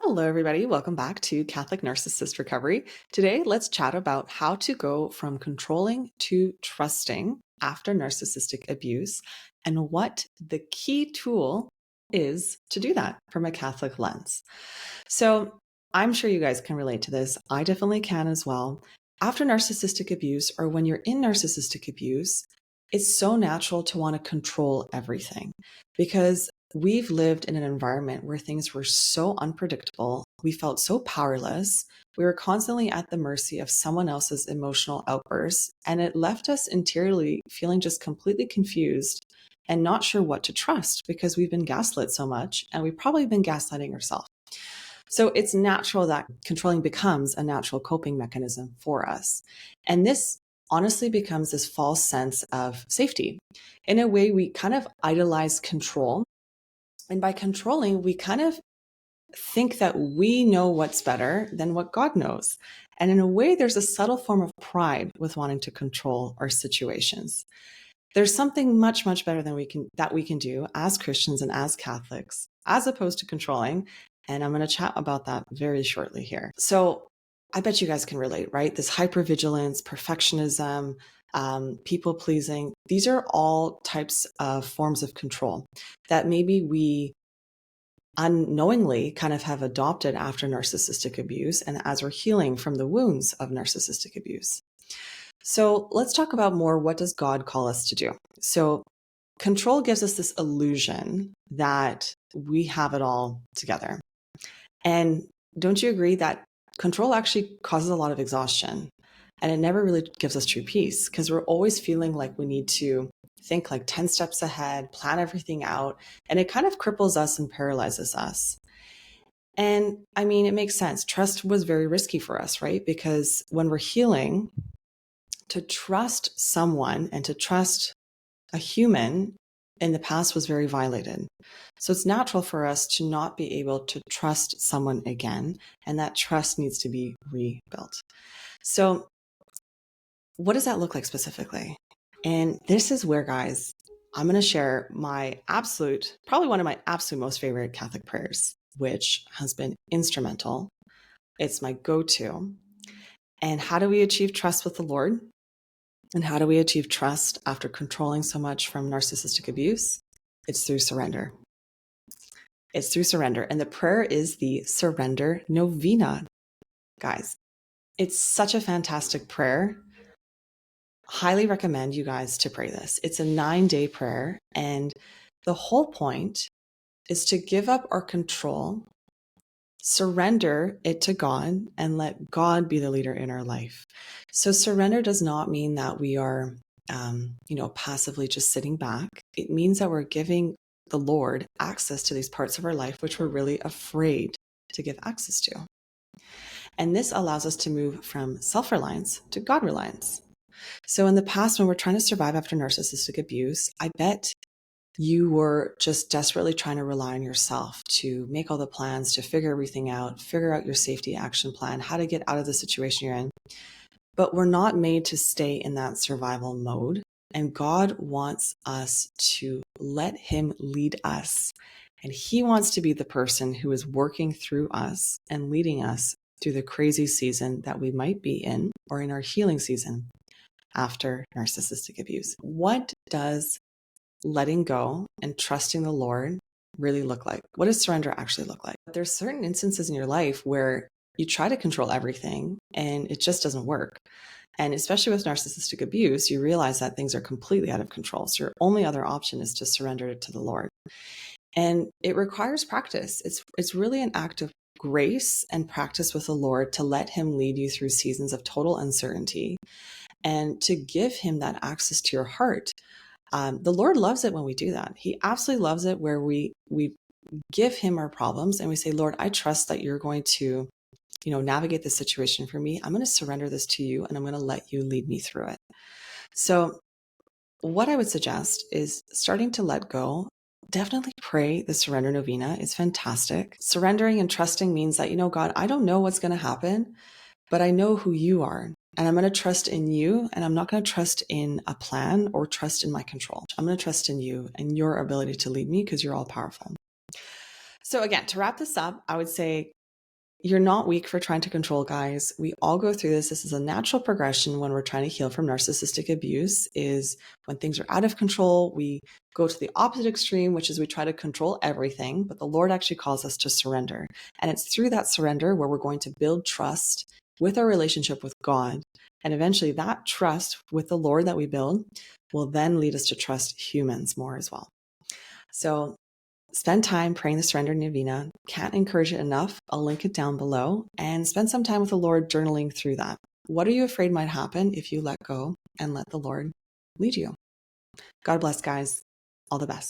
Hello, everybody. Welcome back to Catholic Narcissist Recovery. Today, let's chat about how to go from controlling to trusting after narcissistic abuse and what the key tool is to do that from a Catholic lens. So, I'm sure you guys can relate to this. I definitely can as well. After narcissistic abuse, or when you're in narcissistic abuse, it's so natural to want to control everything because we've lived in an environment where things were so unpredictable. We felt so powerless. We were constantly at the mercy of someone else's emotional outbursts, and it left us interiorly feeling just completely confused and not sure what to trust because we've been gaslit so much and we've probably been gaslighting ourselves. So it's natural that controlling becomes a natural coping mechanism for us. And this honestly becomes this false sense of safety. In a way, we kind of idolize control. And by controlling, we kind of think that we know what's better than what God knows. And in a way, there's a subtle form of pride with wanting to control our situations. There's something much, much better than we can do as Christians and as Catholics, as opposed to controlling. And I'm going to chat about that very shortly here. So I bet you guys can relate, right? This hypervigilance, perfectionism, people pleasing, these are all types of forms of control that maybe we unknowingly kind of have adopted after narcissistic abuse and as we're healing from the wounds of narcissistic abuse. So let's talk about more, what does God call us to do? So control gives us this illusion that we have it all together. And don't you agree that control actually causes a lot of exhaustion and it never really gives us true peace because we're always feeling like we need to think like 10 steps ahead, plan everything out, and it kind of cripples us and paralyzes us. And I mean, it makes sense. Trust was very risky for us, right? Because when we're healing, to trust someone and to trust a human in the past was very violated. So it's natural for us to not be able to trust someone again, and that trust needs to be rebuilt. So what does that look like specifically? And this is where, guys, I'm going to share probably one of my absolute most favorite Catholic prayers, which has been instrumental. It's my go-to. And how do we achieve trust with the Lord? And how do we achieve trust after controlling so much from narcissistic abuse? It's through surrender. It's through surrender. And the prayer is the Surrender Novena. Guys, it's such a fantastic prayer. Highly recommend you guys to pray this. It's a 9-day prayer. And the whole point is to give up our control, surrender it to God, and let God be the leader in our life. So surrender does not mean that we are, passively just sitting back. It means that we're giving the Lord access to these parts of our life, which we're really afraid to give access to. And this allows us to move from self-reliance to God-reliance. So in the past, when we're trying to survive after narcissistic abuse, I bet you were just desperately trying to rely on yourself to make all the plans, to figure everything out, figure out your safety action plan, how to get out of the situation you're in. But we're not made to stay in that survival mode. And God wants us to let Him lead us. And He wants to be the person who is working through us and leading us through the crazy season that we might be in, or in our healing season after narcissistic abuse. What does letting go and trusting the Lord really look like? What does surrender actually look like? There's certain instances in your life where you try to control everything and it just doesn't work. And especially with narcissistic abuse, you realize that things are completely out of control. So your only other option is to surrender it to the Lord. And it requires practice. It's really an act of grace and practice with the Lord to let Him lead you through seasons of total uncertainty and to give Him that access to your heart. The Lord loves it when we do that. He absolutely loves it where we give Him our problems and we say, Lord, I trust that you're going to, navigate this situation for me. I'm going to surrender this to you and I'm going to let you lead me through it. So what I would suggest is starting to let go. Definitely pray the Surrender Novena. It's fantastic. Surrendering and trusting means that, God, I don't know what's going to happen, but I know who you are. And I'm going to trust in you, and I'm not going to trust in a plan or trust in my control. I'm going to trust in you and your ability to lead me because you're all powerful. So again, to wrap this up, I would say You're not weak for trying to control, guys. We all go through this. This is a natural progression when we're trying to heal from narcissistic abuse, is when things are out of control, we go to the opposite extreme, which is we try to control everything, but the Lord actually calls us to surrender. And it's through that surrender where we're going to build trust with our relationship with God. And eventually that trust with the Lord that we build will then lead us to trust humans more as well. So spend time praying the surrender novena. Can't encourage it enough. I'll link it down below, and spend some time with the Lord journaling through that. What are you afraid might happen if you let go and let the Lord lead you? God bless, guys. All the best.